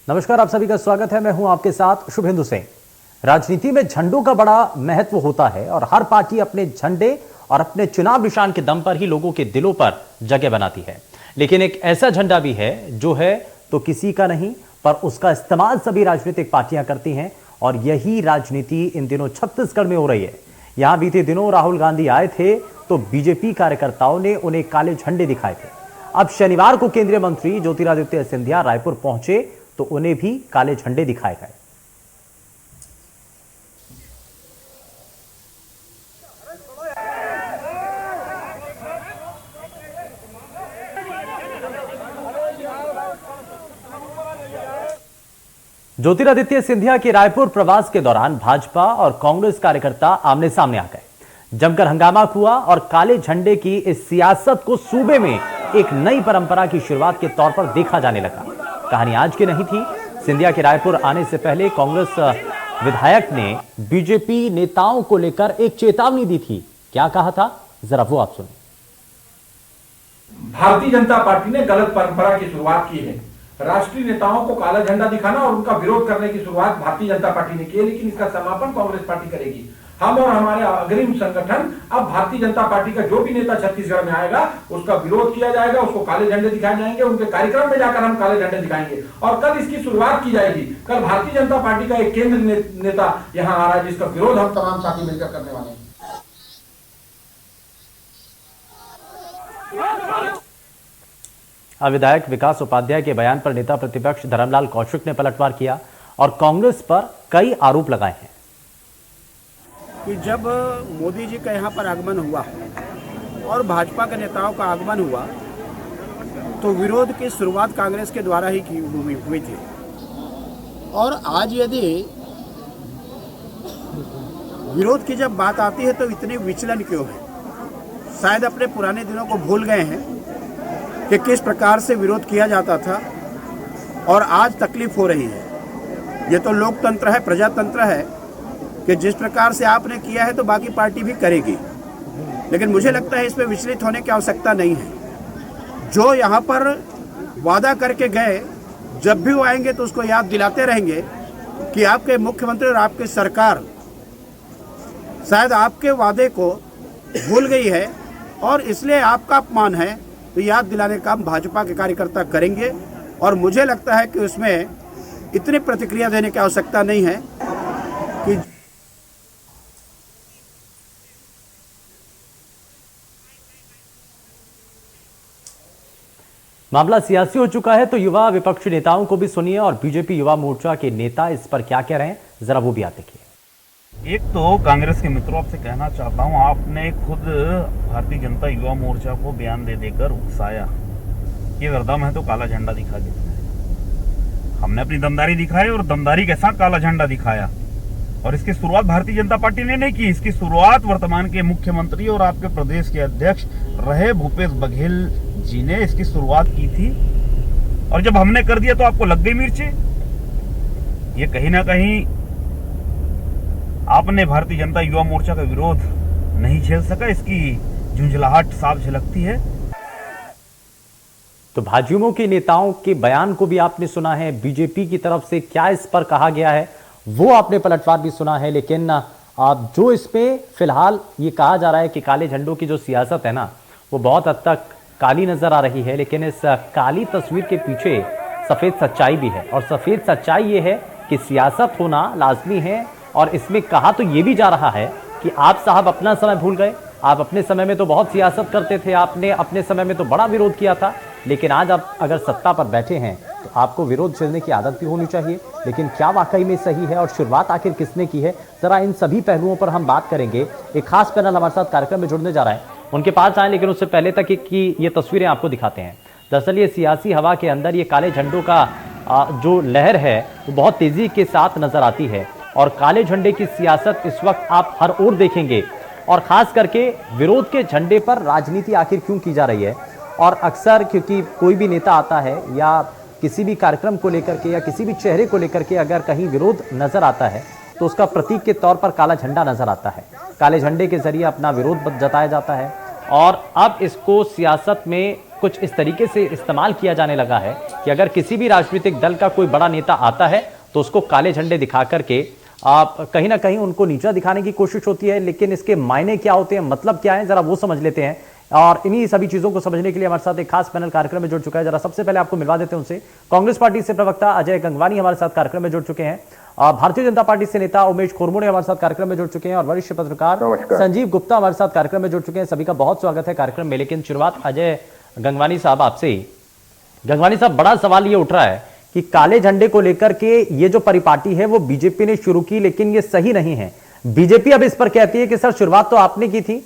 नमस्कार, आप सभी का स्वागत है। मैं हूं आपके साथ शुभेंदु सिंह। राजनीति में झंडों का बड़ा महत्व होता है और हर पार्टी अपने झंडे और अपने चुनाव निशान के दम पर ही लोगों के दिलों पर जगह बनाती है। लेकिन एक ऐसा झंडा भी है जो है तो किसी का नहीं, पर उसका इस्तेमाल सभी राजनीतिक पार्टियां करती हैं और यही राजनीति इन दिनों छत्तीसगढ़ में हो रही है। यहां बीते दिनों राहुल गांधी आए थे तो बीजेपी कार्यकर्ताओं ने उन्हें काले झंडे दिखाए थे। अब शनिवार को केंद्रीय मंत्री ज्योतिरादित्य सिंधिया रायपुर पहुंचे तो उन्हें भी काले झंडे दिखाए गए। ज्योतिरादित्य सिंधिया के रायपुर प्रवास के दौरान भाजपा और कांग्रेस कार्यकर्ता आमने सामने आ गए। जमकर हंगामा हुआ और काले झंडे की इस सियासत को सूबे में एक नई परंपरा की शुरुआत के तौर पर देखा जाने लगा। कहानी आज की नहीं थी। सिंधिया के रायपुर आने से पहले कांग्रेस विधायक ने बीजेपी नेताओं को लेकर एक चेतावनी दी थी। क्या कहा था, जरा वो आप सुनिए। भारतीय जनता पार्टी ने गलत परंपरा की शुरुआत की है। राष्ट्रीय नेताओं को काला झंडा दिखाना और उनका विरोध करने की शुरुआत भारतीय जनता पार्टी ने की है, लेकिन इसका समापन कांग्रेस पार्टी करेगी। हम और हमारे अग्रिम संगठन अब भारतीय जनता पार्टी का जो भी नेता छत्तीसगढ़ में आएगा उसका विरोध किया जाएगा, उसको काले झंडे दिखाए जाएंगे, उनके कार्यक्रम में जाकर हम काले झंडे दिखाएंगे। और कल इसकी शुरुआत की जाएगी। कल भारतीय जनता पार्टी का एक केंद्रीय नेता यहां आ रहा है जिसका विरोध हम तमाम साथी मिलकर करने वाले हैं। विधायक विकास उपाध्याय के बयान पर नेता प्रतिपक्ष धर्मलाल कौशिक ने पलटवार किया और कांग्रेस पर कई आरोप लगाए हैं कि जब मोदी जी का यहाँ पर आगमन हुआ और भाजपा के नेताओं का आगमन हुआ तो विरोध की शुरुआत कांग्रेस के द्वारा ही की हुई थी। और आज यदि विरोध की जब बात आती है तो इतने विचलन क्यों है? शायद अपने पुराने दिनों को भूल गए हैं कि किस प्रकार से विरोध किया जाता था और आज तकलीफ हो रही है। ये तो लोकतंत्र है, प्रजातंत्र है कि जिस प्रकार से आपने किया है तो बाकी पार्टी भी करेगी। लेकिन मुझे लगता है इसमें विचलित होने की आवश्यकता नहीं है। जो यहाँ पर वादा करके गए, जब भी वो आएंगे तो उसको याद दिलाते रहेंगे कि आपके मुख्यमंत्री और आपकी सरकार शायद आपके वादे को भूल गई है और इसलिए आपका अपमान है। तो याद दिलाने का काम भाजपा के कार्यकर्ता करेंगे और मुझे लगता है कि उसमें इतनी प्रतिक्रिया देने की आवश्यकता नहीं है कि मामला सियासी हो चुका है तो युवा विपक्षी नेताओं को भी सुनिए और बीजेपी युवा मोर्चा के नेता इस पर क्या कह रहे हैं, जरा वो भी आप देखिए। एक तो कांग्रेस के मित्रों, आपसे कहना चाहता हूं, आपने खुद भारतीय जनता युवा मोर्चा को बयान दे देकर उकसाया। ये वर्दम है तो काला झंडा दिखा दिया। हमने अपनी दमदारी दिखाई और दमदारी के साथ काला झंडा दिखाया। और इसकी शुरुआत भारतीय जनता पार्टी ने नहीं की। इसकी शुरुआत वर्तमान के मुख्यमंत्री और आपके प्रदेश के अध्यक्ष रहे भूपेश बघेल जी ने इसकी शुरुआत की थी। और जब हमने कर दिया तो आपको लग गई मिर्ची। ये कहीं ना कहीं आपने भारतीय जनता युवा मोर्चा का विरोध नहीं झेल सका, इसकी झुंझलाहट साफ झलकती है। तो भाजयुमों के नेताओं के बयान को भी आपने सुना है, बीजेपी की तरफ से क्या इस पर कहा गया है वो आपने पलटवार भी सुना है। लेकिन जो इसमें फिलहाल ये कहा जा रहा है कि काले झंडों की जो सियासत है ना, वो बहुत हद तक काली नजर आ रही है। लेकिन इस काली तस्वीर के पीछे सफेद सच्चाई भी है और सफेद सच्चाई ये है कि सियासत होना लाजमी है। और इसमें कहा तो ये भी जा रहा है कि आप साहब अपना समय भूल गए। आप अपने समय में तो बहुत सियासत करते थे, आपने अपने समय में तो बड़ा विरोध किया था, लेकिन आज आप अगर सत्ता पर बैठे हैं तो आपको विरोध झेलने की आदत भी होनी चाहिए। लेकिन क्या वाकई में सही है और शुरुआत आखिर किसने की है, जरा इन सभी पहलुओं पर हम बात करेंगे। एक खास पैनल हमारे साथ कार्यक्रम में जुड़ने जा रहा है, उनके पास आए, लेकिन उससे पहले तक की ये तस्वीरें आपको दिखाते हैं। दरअसल ये सियासी हवा के अंदर ये काले झंडों का जो लहर है वो बहुत तेजी के साथ नजर आती है और काले झंडे की सियासत इस वक्त आप हर ओर देखेंगे। और खास करके विरोध के झंडे पर राजनीति आखिर क्यों की जा रही है। और अक्सर क्योंकि कोई भी नेता आता है या किसी भी कार्यक्रम को लेकर के या किसी भी चेहरे को लेकर के अगर कहीं विरोध नजर आता है तो उसका प्रतीक के तौर पर काला झंडा नजर आता है। काले झंडे के जरिए अपना विरोध जताया जाता है और अब इसको सियासत में कुछ इस तरीके से इस्तेमाल किया जाने लगा है कि अगर किसी भी राजनीतिक दल का कोई बड़ा नेता आता है तो उसको काले झंडे दिखा करके आप कहीं ना कहीं उनको नीचा दिखाने की कोशिश होती है। लेकिन इसके मायने क्या होते हैं, मतलब क्या है, जरा वो समझ लेते हैं। और इन्हीं सभी चीजों को समझने के लिए हमारे साथ एक खास पैनल कार्यक्रम में जुड़ चुका है। जरा सबसे पहले आपको मिलवा देते हैं उनसे। कांग्रेस पार्टी से प्रवक्ता अजय गंगवानी हमारे साथ कार्यक्रम में जुड़ चुके हैं। भारतीय जनता पार्टी से नेता उमेश खुरमुड़े हमारे साथ कार्यक्रम में जुड़ चुके हैं और वरिष्ठ पत्रकार संजीव गुप्ता हमारे साथ कार्यक्रम में जुड़ चुके हैं। सभी का बहुत स्वागत है कार्यक्रम में। लेकिन शुरुआत अजय गंगवानी साहब आपसे ही। गंगवानी साहब, बड़ा सवाल ये उठ रहा है कि काले झंडे को लेकर के ये जो परिपाटी है वो बीजेपी ने शुरू की, लेकिन ये सही नहीं है। बीजेपी अब इस पर कहती है कि सर शुरुआत तो आपने की थी,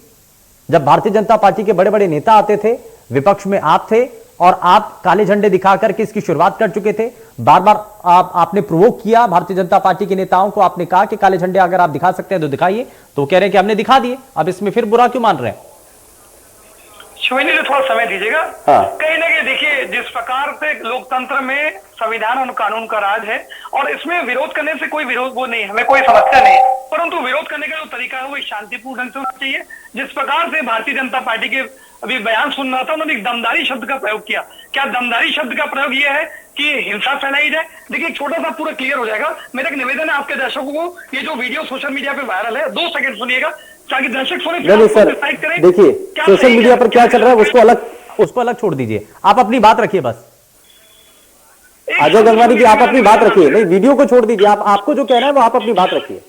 जब भारतीय जनता पार्टी के बड़े बड़े नेता आते थे, विपक्ष में आप थे और आप काले झंडे दिखा करके इसकी शुरुआत कर चुके थे। बार बार आपने प्रोवोक किया भारतीय जनता पार्टी के नेताओं को, आपने कहा कि काले झंडे अगर आप दिखा सकते हैं तो दिखाइए, तो कह रहे हैं कि हमने दिखा दिए, अब इसमें फिर बुरा क्यों मान रहे हैं? शिवेंद्र जी थोड़ा समय दीजिएगा। हाँ। कहीं ना कहीं देखिए, जिस प्रकार से लोकतंत्र में संविधान और कानून का राज है और इसमें विरोध करने से कोई विरोध वो नहीं, हमें कोई समस्या नहीं, परंतु विरोध करने का जो तरीका है वो शांतिपूर्ण ढंग से होना चाहिए। जिस प्रकार से भारतीय जनता पार्टी के अभी बयान सुन रहा था, उन्होंने एक दमदारी शब्द का प्रयोग किया। क्या दमदारी शब्द का प्रयोग ये है कि हिंसा फैलाई जाए? देखिए, एक छोटा सा पूरा क्लियर हो जाएगा। मेरा एक निवेदन है आपके दर्शकों को, ये जो वीडियो सोशल मीडिया पे वायरल है, 2 सेकंड सुनिएगा ताकि दर्शक सुने। नहीं सर, देखिए सोशल मीडिया पर क्या चल रहा है उसको अलग छोड़ दीजिए, आप अपनी बात रखिए बस। अजय गंगवानी जी, आप अपनी बात रखिए, नहीं वीडियो को छोड़ दीजिए, आपको जो कहना है वो आप अपनी बात रखिए।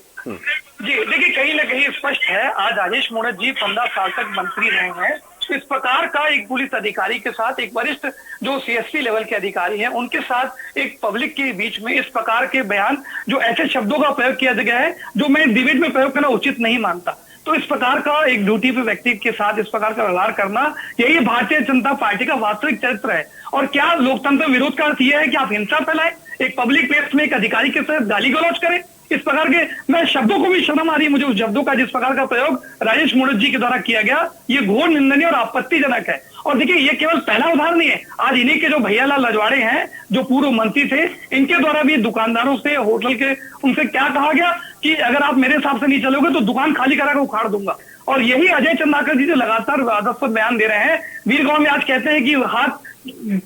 जी देखिए, कहीं ना कहीं स्पष्ट है, आज राजेश मूणत जी 15 साल तक मंत्री रहे हैं। इस प्रकार का एक पुलिस अधिकारी के साथ, एक वरिष्ठ जो सीएसपी लेवल के अधिकारी हैं, उनके साथ एक पब्लिक के बीच में इस प्रकार के बयान, जो ऐसे शब्दों का प्रयोग किया गया है जो मैं डिबेट में प्रयोग करना उचित नहीं मानता। तो इस प्रकार का एक ड्यूटी पे व्यक्ति के साथ इस प्रकार का व्यवहार करना, यही भारतीय जनता पार्टी का वास्तविक चरित्र है। और क्या लोकतंत्र विरोध का अर्थ यह है कि आप हिंसा फैलाएं, एक पब्लिक प्लेस में एक अधिकारी के साथ गाली गलौज करें? इस प्रकार के, मैं शब्दों को भी शर्म आ रही है मुझे उस शब्दों का जिस प्रकार का प्रयोग राजेश मूणत जी के द्वारा किया गया, ये घोर निंदनीय और आपत्तिजनक है। और देखिए, ये केवल पहला उदाहरण नहीं है। आज इन्हीं के जो भैयालाल रजवाड़े हैं, जो पूर्व मंत्री थे, इनके द्वारा भी दुकानदारों से, होटल के, उनसे क्या कहा गया कि अगर आप मेरे हिसाब से नहीं चलोगे तो दुकान खाली कराकर उखाड़ दूंगा। और यही अजय चंद्राकर जी जो लगातार वादास्पद बयान दे रहे हैं, वीरगांव में आज कहते हैं कि हाथ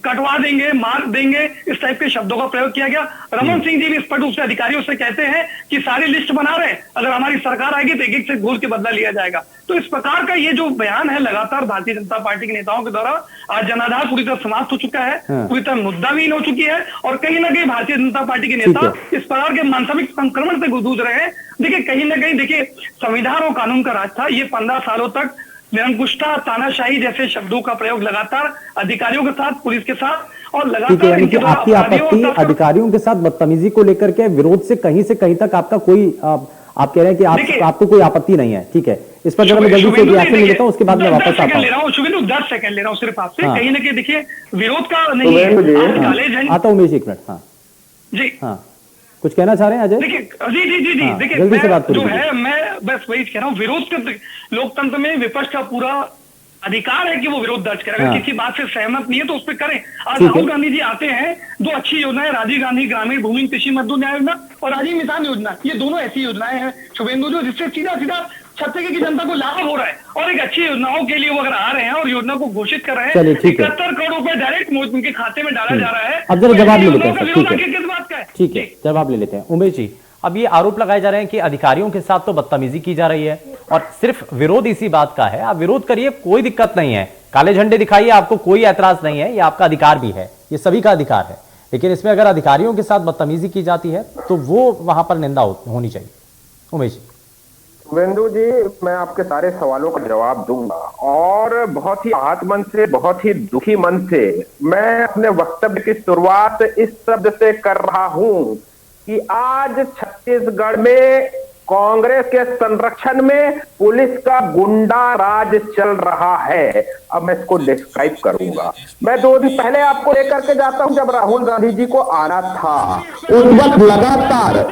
कटवा देंगे, मार देंगे, इस टाइप के शब्दों का प्रयोग किया गया। रमन सिंह जी भी स्पष्ट रूप से अधिकारियों से कहते हैं कि सारी लिस्ट बना रहे हैं, अगर हमारी सरकार आएगी तो एक से घूस के बदला लिया जाएगा। तो इस प्रकार का ये जो बयान है लगातार भारतीय जनता पार्टी के नेताओं के द्वारा, आज जनाधार पूरी तरह समाप्त हो चुका है, पूरी तरह मुद्दाविहीन हो चुकी है। और कहीं ना कहीं भारतीय जनता पार्टी के नेता इस प्रकार के मानसिक संक्रमण से जूझ रहे हैं। देखिए, कहीं ना कहीं देखिए, संविधान और कानून का राज था, ये 15 सालों तक निरंकुशता, तानाशाही जैसे शब्दों का प्रयोग लगातार अधिकारियों के साथ, पुलिस के साथ और लगातार यानी कि आपकी आपत्ति अधिकारियों के साथ बदतमीजी को लेकर के विरोध से कहीं तक आपका कोई आप कह रहे हैं कि आपको कोई आपत्ति नहीं है, ठीक है? इस पर जरा मैं जल्दी से रिएक्शन ले लेता हूं, उसके बाद मैं वापस आता हूं। शुभेंदु 10 सेकंड ले रहा हूं सिर्फ आपसे। कहीं ना कहीं देखिए, विरोध का नहीं है। आता हूं उमेश, एक मिनट। हाँ जी, हाँ, कुछ कहना चाह रहे हैं अजय? देखिए, जी देखिए, जल्दी से बात जो है, मैं बस वही कह रहा हूँ, विरोध का लोकतंत्र में विपक्ष का पूरा अधिकार है कि वो विरोध दर्ज करें। अगर किसी बात से सहमत नहीं है तो उस पर करें। आज राहुल गांधी जी आते हैं, 2 अच्छी योजनाएं, राजीव गांधी ग्रामीण भूमि कृषि मजदूर न्याय योजना और राजीव किसान योजना, ये दोनों ऐसी योजनाएं हैं शुभेंदु जो जिससे सीधा सीधा छत्तीसगढ़ की जनता को लाभ हो रहा है। और एक अच्छी योजनाओं के लिए वो अगर आ रहे हैं और योजना को घोषित कर रहे हैं, 71 करोड़ रुपए डायरेक्ट उनके खाते में डाला जा रहा है। अब जरा जवाब ले लेते हैं, किस बात का है? ठीक है, जवाब ले लेते हैं उमेश जी। अब ये आरोप लगाए जा रहे हैं कि अधिकारियों के साथ तो बदतमीजी की जा रही है और सिर्फ विरोध इसी बात का है। आप विरोध करिए, कोई दिक्कत नहीं है, काले झंडे दिखाइए, आपको कोई ऐतराज नहीं है, ये आपका अधिकार भी है, ये सभी का अधिकार है। लेकिन इसमें अगर अधिकारियों के साथ बदतमीजी की जाती है तो वो वहां पर निंदा होनी चाहिए। उमेश जी। शुभेंदु जी, मैं आपके सारे सवालों का जवाब दूंगा और बहुत ही आहत मन से, बहुत ही दुखी मन से मैं अपने वक्तव्य की शुरुआत इस शब्द से कर रहा हूं कि आज छत्तीसगढ़ में कांग्रेस के संरक्षण में पुलिस का गुंडा राज चल रहा है। अब मैं इसको डिस्क्राइब करूंगा। मैं 2 दिन पहले आपको लेकर के जाता हूं, जब राहुल गांधी जी को आना था, उस वक्त लगातार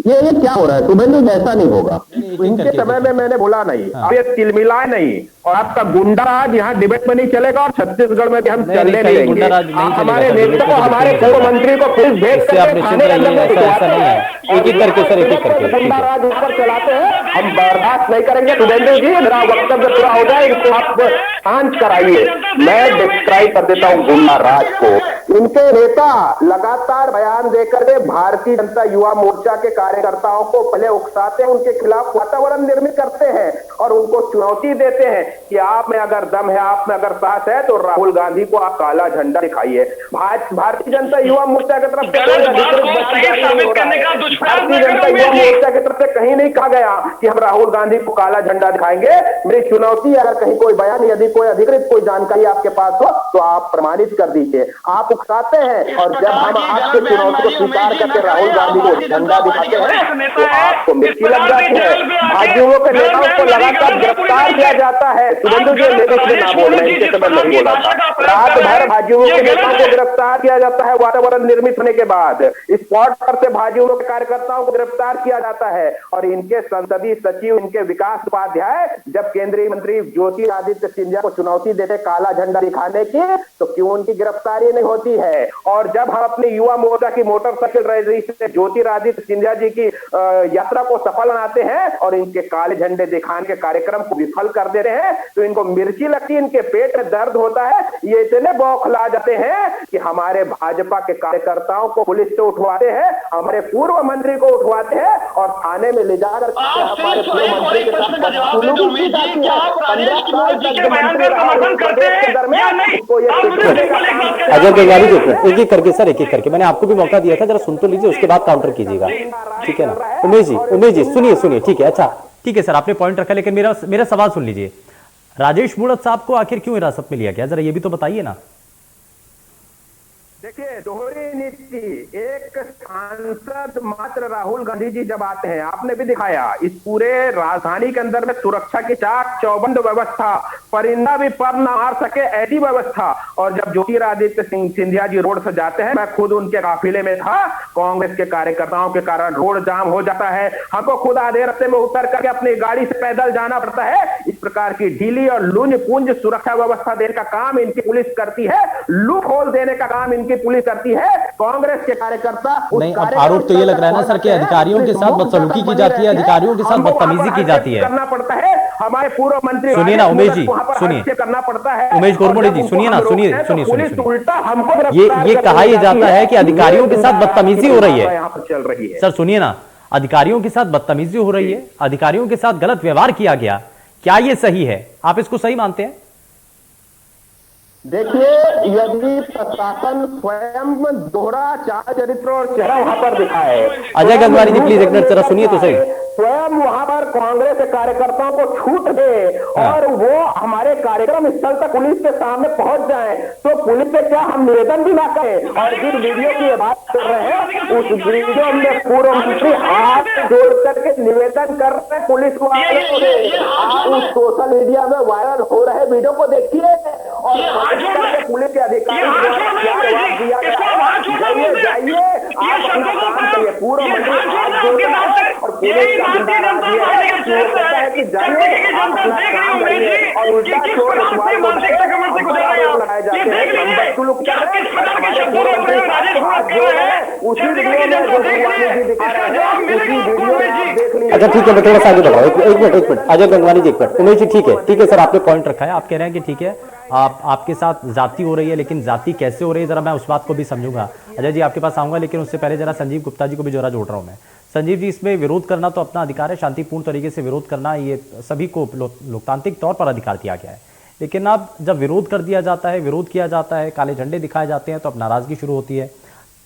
ये क्या हो रहा है शुभेंदु, ऐसा नहीं होगा। एक इनके करके समय में मैंने बोला नहीं, हाँ। अब ये तिलमिलाए नहीं, और आपका गुंडाराज यहाँ डिबेट में नहीं चलेगा, और छत्तीसगढ़ में भी हम नहीं, चलने नहीं, नहीं कहीं गुंडाराज नहीं देंगे। चलेगा हमारे सर, नेता डिबेट को, में तो हमारे बिल्कुल नहीं पूर्व मंत्री को पुलिस भेज इससे आप करके निश्चित थाने के रहिए, अंदर में ऐसा घुसवाते नहीं हैं, है। एक-एक करके सर, एक-एक करके, ठीक है। गुंडाराज ऊपर चलाते हैं, हम बर्दाश्त नहीं करेंगे। शुभेंदु जी, मेरा वक्तव्य पूरा हो जाए, इनको आप शांत कराइए। मैं डिस्क्राइब कर देता हूँ गुंडाराज को। इनके नेता लगातार बयान देकर के भारतीय जनता युवा मोर्चा के कार्यकर्ताओं को पहले उकसाते हैं, उनके खिलाफ वातावरण निर्मित करते हैं और उनको चुनौती देते हैं कि आप में अगर दम है, आप में अगर साहस है, तो राहुल गांधी को आप काला झंडा दिखाइए। भारतीय जनता युवा मोर्चा की तरफ से भारतीय जनता युवा मोर्चा की तरफ से कहीं नहीं कहा गया कि हम राहुल गांधी को काला झंडा दिखाएंगे। मेरी चुनौती, अगर कहीं कोई बयान, यदि कोई अधिकृत कोई जानकारी आपके पास हो तो आप प्रमाणित कर दीजिए। आप उकसाते हैं, और जब हम आपके चुनौती को स्वीकार करके राहुल गांधी को झंडा दिखाते हैं तो आपको मिर्ची लग जाती है। भाजयुमो के नेताओं को लगातार गिरफ्तार किया जाता है। शुभेंदु जी, मेरे से ना बोल रहे, इनके समय नहीं बोला था। रात भर भाजयुमो के नेताओं को गिरफ्तार किया जाता है वातावरण निर्मित होने के बाद। स्पॉट पर से भाजयुमो के कार्यकर्ताओं को गिरफ्तार किया जाता है, और इनके संसदीय सचिव, इनके विकास उपाध्याय जब केंद्रीय मंत्री ज्योतिरादित्य सिंधिया को चुनौती देते काला झंडा दिखाने की, तो क्यों उनकी गिरफ्तारी नहीं होती है? और जब हम अपने युवा मोर्चा की मोटरसाइकिल रैली से ज्योतिरादित्य सिंधिया जी की यात्रा को सफल बनाते हैं और इनके काले झंडे दिखाने के कार्यक्रम को विफल कर देते हैं, तो इनको मिर्ची लगती है, इनके पेट में दर्द होता है। ये इतने बौखला जाते हैं कि हमारे भाजपा के कार्यकर्ताओं को पुलिस से उठवाते हैं, हमारे पूर्व मंत्री को उठवाते हैं और थाने में ले जाकर हमारे पूर्व मंत्री के साथ बदसलूकी की जाती है। 15 साल तक जो मंत्री रहा प्रदेश के अंदर में, उसको ये अजय गंगवानी जी, एक एक करके सर, एक एक करके। मैंने आपको भी मौका दिया था, जरा सुन तो लीजिए, उसके बाद काउंटर कीजिएगा, ठीक है ना? उमेश जी सुनिए सुनिए, ठीक है, अच्छा ठीक है सर, आपने पॉइंट रखा, लेकिन मेरा सवाल सुन लीजिए। राजेश मूणत साहब को आखिर क्यों हिरासत में लिया गया, जरा ये भी तो बताइए ना। देखिए, दोहरी नीति, एक सांसद मात्र राहुल गांधी जी जब आते हैं, आपने भी दिखाया, इस पूरे राजधानी के अंदर में सुरक्षा की चाक चौबंद व्यवस्था, परिंदा भी पर न मार सके ऐसी व्यवस्था। और जब ज्योतिरादित्य सिंधिया जी रोड से जाते हैं, मैं खुद उनके काफिले में था, कांग्रेस के कार्यकर्ताओं के कारण रोड जाम हो जाता है, हमको खुद आधे रास्ते में उतर करके अपनी गाड़ी से पैदल जाना पड़ता है। इस प्रकार की ढीली और लूंज पूंज सुरक्षा व्यवस्था देने का काम इनकी पुलिस करती है, लूप होल देने का काम इनकी पुलिस करती है। कांग्रेस के कार्यकर्ता नहीं, अब आरोप तो ये लग रहा है ना सर कि अधिकारियों के साथ बदसलूकी की जाती है, अधिकारियों के साथ बदतमीजी की जाती है। करना पड़ता है, हमारे पूर्व मंत्री, सुनिए ना उमेश जी, सुनिए, करना पड़ता है। उमेश गोरमोड़े जी, सुनिए ना, सुनिए, उल्टा हमको ये कहा यह जाता है कि अधिकारियों के साथ बदतमीजी हो रही है, यहाँ पर चल रही है। सर सुनिए ना, अधिकारियों के साथ बदतमीजी हो रही है, अधिकारियों के साथ गलत व्यवहार किया गया, क्या ये सही है? आप इसको सही मानते हैं? देखिए, यदि प्रशासन स्वयं दोहरा चाल चरित्र और चेहरा वहां पर दिखाए, अजय गंगवानी जी प्लीज एक मिनट जरा सुनिए तो सही। स्वयं वहां पर कांग्रेस के कार्यकर्ताओं को छूट दे और वो हमारे कार्यक्रम स्थल तक पुलिस के सामने पहुंच जाए, तो पुलिस से क्या हम निवेदन भी ना करें? और जिस वीडियो की बात कर रहे हैं, उस वीडियो में पूर्व मंत्री हाथ जोड़ करके निवेदन कर रहे हैं पुलिस को, आप उस सोशल मीडिया में वायरल हो रहे वीडियो को देखिए और पुलिस के अधिकारी दिया जाइए, जाइए, आप अपना काम करिए। पूर्व मंत्री हाथ जोड़ रहे हैं और पुलिस का है कि जाइए आप अपना काम करिए, और उल्टा चोर लगाए जाते हैं, बदसलूक कर रहे हैं। हमारे पूर्व मंत्री हाथ जोड़ रहे हैं, उसी वीडियो में जो गंगवानी जी दिखा रहे हैं, उसी वीडियो में आप देख लीजिए। अच्छा ठीक है, मैं थोड़ा सा आगे बढ़ाऊं, एक मिनट अजय गंगवानी जी, एक मिनट। उमेश जी ठीक है सर, आपने पॉइंट रखा है, आप कह रहे हैं कि ठीक है आपके साथ जाति हो रही है, लेकिन जाति कैसे हो रही है जरा मैं उस बात को भी समझूंगा। अजय जी आपके पास आऊंगा, लेकिन उससे पहले जरा संजीव गुप्ता जी को भी जोड़ा जोड़ रहा हूं मैं। संजीव जी, इसमें विरोध करना तो अपना अधिकार है, शांतिपूर्ण तरीके से विरोध करना, ये सभी को लोकतांत्रिक तौर पर अधिकार दिया गया है, लेकिन अब जब विरोध कर दिया जाता है, विरोध किया जाता है, काले झंडे दिखाए जाते हैं, तो अब नाराजगी शुरू होती है।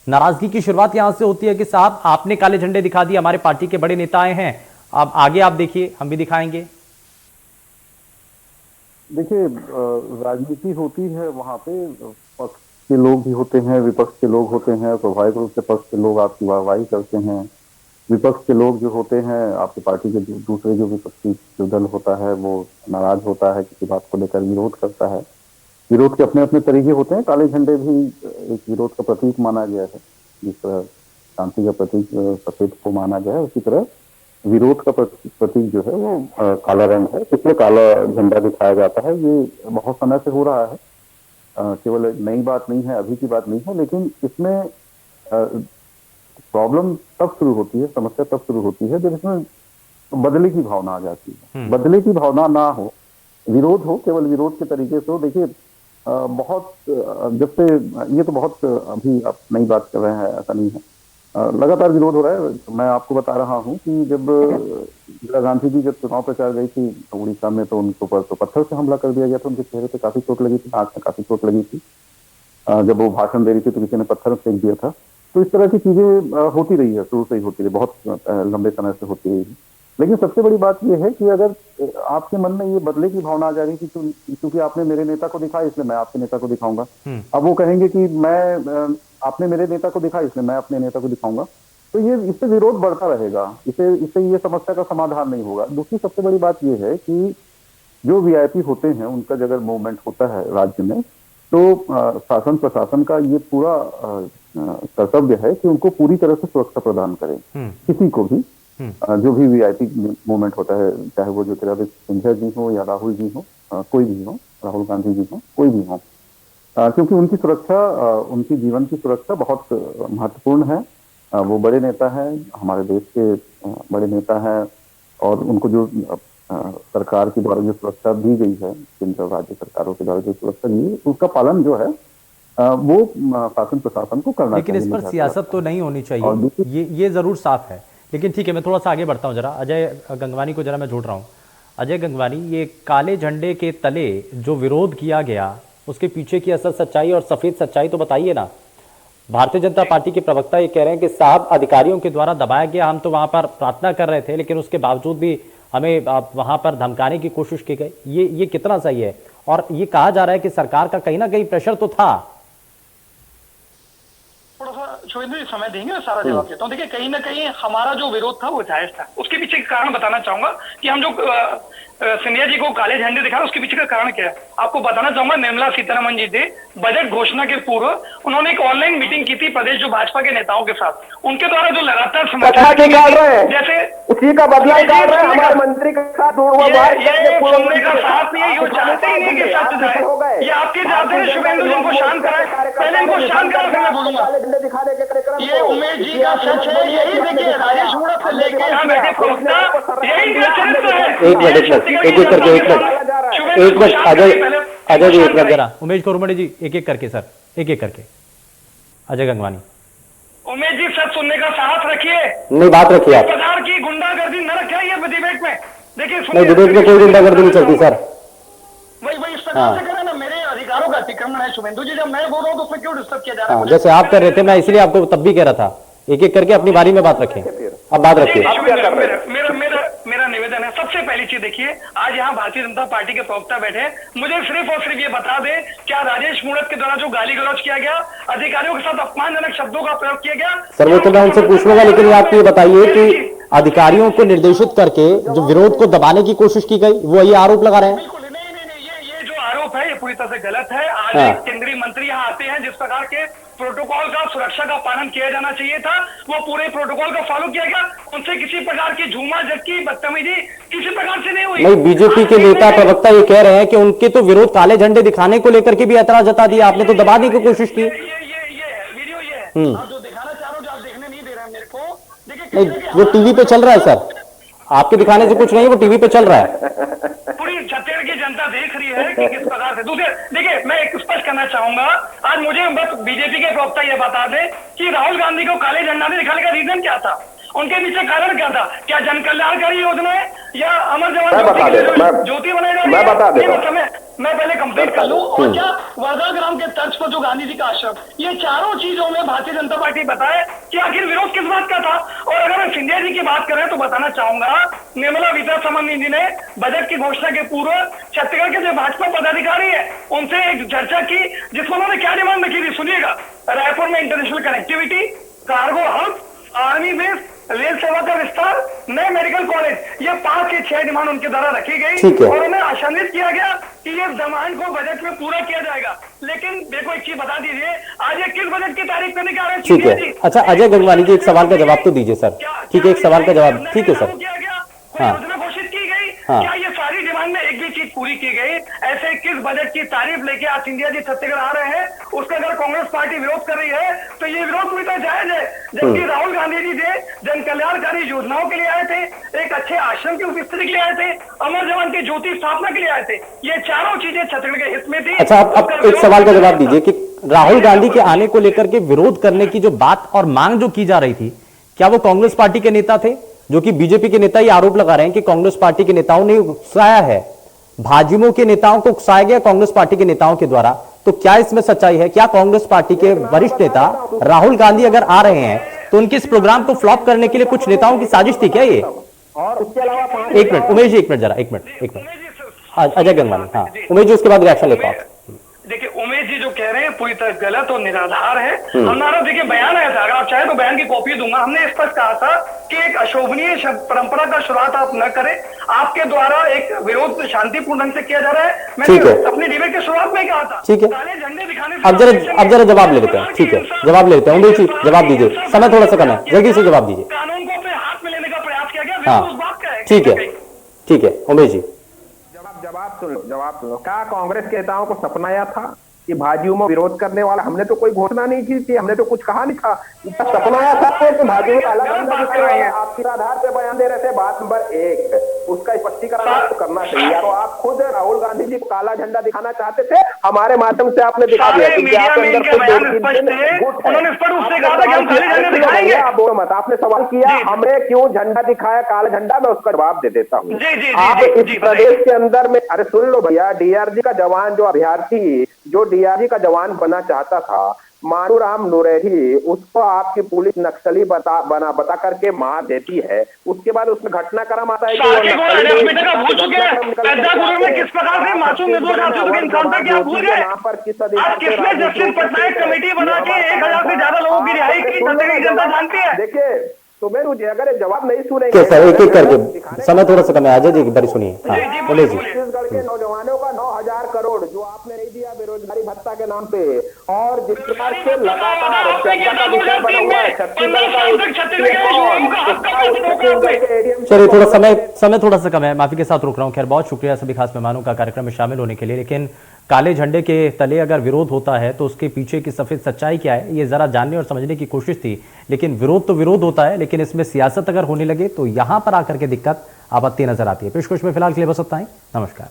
नाराजगी की शुरुआत यहां से होती है कि साहब आपने काले झंडे दिखा दिए, हमारे पार्टी के बड़े नेता आए हैं, अब आगे आप देखिए, हम भी दिखाएंगे। देखिए, राजनीति होती है, वहाँ पे पक्ष के लोग भी होते हैं, विपक्ष के लोग होते हैं, स्वाभाविक रूप से पक्ष के लोग आपकी वाहवाही करते हैं, विपक्ष के लोग जो होते हैं, आपकी पार्टी के दूसरे जो विपक्षी जो दल होता है वो नाराज होता है, किसी बात को लेकर विरोध करता है। विरोध के अपने अपने तरीके होते हैं, काले झंडे भी एक विरोध का प्रतीक माना गया है। जिस तरह शांति का प्रतीक सफेद को माना गया है, उसी तरह विरोध का प्रतीक जो है वो काला रंग है, इसलिए काला झंडा दिखाया जाता है। ये बहुत समय से हो रहा है, केवल नई बात नहीं है, अभी की बात नहीं है, लेकिन इसमें प्रॉब्लम तब शुरू होती है, समस्या तब शुरू होती है जब इसमें बदले की भावना आ जाती है। बदले की भावना ना हो, विरोध हो, केवल विरोध के तरीके से हो। देखिए बहुत जब से ये तो बहुत अभी आप नई बात कर रहे हैं, ऐसा नहीं है, लगातार विरोध हो रहा है। मैं आपको बता रहा हूं कि जब इंदिरा गांधी जी जब चुनाव प्रचार गई थी उड़ीसा में, तो उनके ऊपर तो पत्थर से हमला कर दिया गया था, उनके चेहरे पे काफी चोट लगी थी, आंख में काफी चोट लगी थी। जब वो भाषण दे रही थी तो किसी ने पत्थर फेंक दिया था। तो इस तरह की चीजें होती रही है, शुरू से ही होती रही, बहुत लंबे समय से होती रही है। लेकिन सबसे बड़ी बात यह है कि अगर आपके मन में ये बदले की भावना आ जाएगी कि क्योंकि आपने मेरे नेता को दिखाया इसलिए मैं आपके नेता को दिखाऊंगा, अब वो कहेंगे कि मैं आपने मेरे नेता को दिखाया इसलिए मैं अपने नेता को दिखाऊंगा, तो ये इससे विरोध बढ़ता रहेगा, इससे ये समस्या का समाधान नहीं होगा। दूसरी सबसे बड़ी बात यह है कि जो वीआईपी होते हैं उनका अगर मूवमेंट होता है राज्य में, तो शासन प्रशासन का ये पूरा कर्तव्य है कि उनको पूरी तरह से सुरक्षा प्रदान करें, किसी को भी जो भी वीआईपी मूवमेंट होता है, चाहे वो ज्योतिरादित्य सिंधिया जी हो या राहुल जी हो, कोई भी हो, राहुल गांधी जी हो, कोई भी हो, क्योंकि उनकी सुरक्षा, उनकी जीवन की सुरक्षा बहुत महत्वपूर्ण है। वो बड़े नेता हैं, हमारे देश के बड़े नेता हैं, और उनको जो सरकार के द्वारा जो सुरक्षा दी गई है, केंद्र राज्य सरकारों के द्वारा जो सुरक्षा दी है, उसका पालन जो है वो शासन प्रशासन को करना चाहिए। लेकिन इस पर सियासत तो नहीं होनी चाहिए, ये जरूर साफ है। लेकिन ठीक है, मैं थोड़ा सा आगे बढ़ता हूँ, जरा अजय गंगवानी को जरा मैं जोड़ रहा हूँ। अजय गंगवानी, ये काले झंडे के तले जो विरोध किया गया, उसके पीछे की असल सच्चाई और सफेद सच्चाई तो बताइए ना। भारतीय जनता पार्टी के प्रवक्ता ये कह रहे हैं कि साहब अधिकारियों के द्वारा दबाया गया, हम तो वहां पर प्रार्थना कर रहे थे, लेकिन उसके बावजूद भी हमें वहां पर धमकाने की कोशिश की गई। ये कितना सही है? और ये कहा जा रहा है कि सरकार का कहीं ना कहीं प्रेशर तो था। थोड़ा सा शुभेंदु जी समय देंगे, मैं सारा जवाब देता हूँ। देखिए, कहीं ना कहीं हमारा जो विरोध था वो जायज था। उसके पीछे एक कारण बताना चाहूंगा कि हम जो सिंधिया जी को काले झंडे दिखा, उसके पीछे का कारण क्या है आपको बताना चाहूंगा। निर्मला सीतारमण जी थे, बजट घोषणा के पूर्व उन्होंने एक ऑनलाइन मीटिंग की थी प्रदेश जो भाजपा के नेताओं के साथ। उनके द्वारा जो लगातार जैसे उसी का बदला निकाल रहे हैं हमारे मंत्री के साथ, सुनने का साथ नहीं है, ये चाहते ही नहीं कि सच जाए। ये आपके चाहते हैं शुभेंदु जी को शांत कराए, पहले इनको शांत करा फिर मैं बोलूंगा। ये उमेश जी का सच है, यही देखिए राजेश मूणत से लेके यहाँ बैठे प्रवक्ता, यही इनका चरित्र है। एक मिनट करके एक मिनट अजय जी, एक मिनट जरा उमेश कोरमड़े जी, एक करके सर, एक करके। अजय गंगवानी, उमेश जी सच सुनने का साहस रखिए, नहीं बात रखिए आप, प्रकार की गुंडागर्दी न रखे ये डिबेट में। देखिए नहीं, डिबेट में कोई गुंडागर्दी नहीं चलती सर। वही इस प्रकार से करें ना, मेरे अधिकारों का अतिक्रमण है शुभेंदु जी। जब मैं बोल रहा हूँ तो उसमें क्यों डिस्टर्ब किया जा रहा है? जैसे आप कर रहे थे, मैं इसलिए आपको तब भी कह रहा था, एक करके अपनी बारी में बात रखें। अब बात रखिए। मेरा निवेदन है, सबसे पहली चीज देखिए, आज यहाँ भारतीय जनता पार्टी के प्रवक्ता बैठे, मुझे सिर्फ और सिर्फ ये बता दे, क्या राजेश मूणत के द्वारा जो गाली गलौज किया गया, अधिकारियों के साथ अपमानजनक शब्दों का प्रयोग किया गया? सर वो तो मैं उनसे पूछ लूंगा, लेकिन आप ये बताइए कि अधिकारियों को निर्देशित करके जो विरोध को दबाने की कोशिश की गई, वो ये आरोप लगा रहे हैं। बिल्कुल नहीं, ये जो आरोप है ये पूरी तरह से गलत है। आज एक केंद्रीय मंत्री यहाँ आते हैं, जिस प्रकार के प्रोटोकॉल का, सुरक्षा का पालन किया जाना चाहिए था, वो पूरे प्रोटोकॉल का फॉलो किया गया। उनसे किसी प्रकार की झूमा झटकी बदतमीजी किसी प्रकार से नहीं हुई। नहीं, बीजेपी के नेता प्रवक्ता ये कह रहे हैं कि उनके तो विरोध काले झंडे दिखाने को लेकर के भी ऐतराज जता दिया, आपने तो दबाने की कोशिश की। ये वीडियो ये है, आप जो दिखाना चाह रहे हो, जो आप देखने नहीं दे रहे हैं मेरे को, देखिए नहीं, वो टीवी पे चल रहा है सर, आपके दिखाने से कुछ नहीं, वो टीवी पे चल रहा है। पूरी छत्तीसगढ़ की जनता देख रही है कि किस प्रकार से। दूसरे देखिए, मैं एक स्पष्ट करना चाहूंगा, आज मुझे बस बीजेपी के प्रवक्ता ये बता दे कि राहुल गांधी को काले झंडा दिखाने का रीजन क्या था, उनके पीछे कारण क्या था? क्या जन कल्याणकारी योजना है या अमर जवान ज्योति बनाई जा रही है? मैं पहले कंप्लीट कर लूं। और क्या वर्धा ग्राम के तर्ज पर जो गांधी जी का आश्रम, ये चारों चीजों में भारतीय जनता पार्टी बताए कि आखिर विरोध किस बात का था। और अगर मैं सिंधिया जी की बात करें तो बताना चाहूंगा, निर्मला सीतारमण जी ने बजट की घोषणा के पूर्व छत्तीसगढ़ के जो भाजपा पदाधिकारी है उनसे एक चर्चा की, जिसमें उन्होंने क्या डिमांड रखी थी, सुनिएगा। रायपुर में international connectivity, cargo hub, army base, rail सेवा का विस्तार, नए मेडिकल कॉलेज, ये 5 से 6 डिमांड उनके द्वारा रखी गई ठीक है। और उन्हें आश्वासित किया गया कि ये डिमांड को बजट में पूरा किया जाएगा। लेकिन देखो एक चीज बता दीजिए, आज ये किस बजट की तारीफ करने के आ रहे हैं? ठीक है। अच्छा अजय गंगवानी जी, एक सवाल का जवाब तो दीजिए सर। ठीक है, एक सवाल का जवाब। ठीक है सर। हाँ। योजना घोषित की गई, हाँ। क्या ये सारी डिमांड में एक भी चीज पूरी की गई? ऐसे किस बजट की तारीफ लेके आज सिंधिया जी छत्तीसगढ़ आ रहे हैं, उसका अगर कांग्रेस पार्टी विरोध कर रही है तो ये विरोध भी तो जायज है। जबकि राहुल गांधी जी जन कल्याणकारी योजनाओं के लिए आए थे, एक अच्छे आश्रम की उपस्थिति के लिए आए थे, अमर जवान की ज्योति स्थापना के लिए आए थे, ये चारों चीजें छत्तीसगढ़ के हित में थी। अच्छा अब एक सवाल का जवाब दीजिए कि राहुल गांधी के आने को लेकर के विरोध करने की जो बात और मांग जो की जा रही थी, क्या वो कांग्रेस पार्टी के नेता थे? जो कि बीजेपी के नेता ये आरोप लगा रहे हैं कि कांग्रेस पार्टी के नेताओं ने उकसाया है, भाजयुमो के नेताओं को उकसाया गया कांग्रेस पार्टी के नेताओं के द्वारा। तो क्या इसमें सच्चाई है? क्या कांग्रेस पार्टी के वरिष्ठ नेता राहुल गांधी अगर आ रहे हैं तो उनके इस प्रोग्राम को फ्लॉप करने के लिए कुछ नेताओं की साजिश थी क्या ये? और उसके अलावा एक मिनट उमेश जी, एक मिनट जरा, एक मिनट। अजय गंगवानी, हाँ उमेश जी, उसके बाद रिएक्शन लेता हूं। देखिए उमेश जी जो कह रहे हैं पूरी तरह गलत और निराधार है। हमारा देखिए बयान आया था, अगर आप चाहे तो बयान की कॉपी दूंगा। हमने स्पष्ट कहा था कि एक अशोभनीय परंपरा का शुरुआत आप न करें, आपके द्वारा एक विरोध शांतिपूर्ण ढंग से किया जा रहा है। मैंने अपनी डिबेट की शुरुआत में कहा था, ठीक है। काले झंडे दिखाने से अब जरा जवाब ले लेते हैं। ठीक है, जवाब ले लेते हैं। उमेश जी जवाब दीजिए, समय थोड़ा सा कम है, जल्दी से जवाब दीजिए। कानून को अपने हाथ में लेने का प्रयास किया गया, हाँ उस बात का है। ठीक है उमेश जी, जवाब सुनो। क्या कांग्रेस के नेताओं को सपना आया था कि भाजयुमो विरोध करने वाला? हमने तो कोई घोषणा नहीं की थी, हमने तो कुछ कहा नहीं था। सपना आया था कि भाजयुमो अलग आपके आधार पे बयान दे रहे थे। बात नंबर 1, उसका स्पष्टीकरण आपको करना चाहिए। तो आप खुद राहुल गांधी जी को काला झंडा दिखाना चाहते थे, हमारे माध्यम से आपने दिखा दिया क्योंकि आपके अंदर खुद आप बोलो मत। आपने सवाल किया हमने क्यों झंडा दिखाया काला झंडा, मैं उसका जवाब दे देता हूँ। आप इस प्रदेश के अंदर में, अरे सुन लो भैया, डीआरजी का जवान जो अभ्यर्थी जो डीआरजी का जवान बनना चाहता था, मानूराम नूरेही, उसको आपकी पुलिस नक्सली बता करके मार देती है। उसके बाद उसमें घटनाक्रम आता है कि वो नक्सली पर किस कमेटी बना के 1000 से ज्यादा लोगों की रिहाई की जनता जानती है। देखिए तो मैं मुझे अगर जवाब नहीं सुनेंगे सर, एक एक करके, समय थोड़ा सा कम है। अजय जी एक बार सुनिए। छत्तीसगढ़ के नौजवानों का 9000 करोड़ जो आपने नहीं दिया बेरोजगारी भत्ता के नाम पे, और जिस प्रकार से लगातार चर्चा का विषय बना हुआ है छत्तीसगढ़ का। चलिए समय थोड़ा सा कम है, माफी के साथ रुक रहा हूँ। खैर बहुत शुक्रिया सभी खास मेहमानों का कार्यक्रम में शामिल होने के लिए। लेकिन काले झंडे के तले अगर विरोध होता है तो उसके पीछे की सफेद सच्चाई क्या है, ये जरा जानने और समझने की कोशिश थी। लेकिन विरोध तो विरोध होता है, लेकिन इसमें सियासत अगर होने लगे तो यहां पर आकर के दिक्कत, आपत्ति नजर आती है। पेशकश में फिलहाल के लिए बस इतना ही। नमस्कार।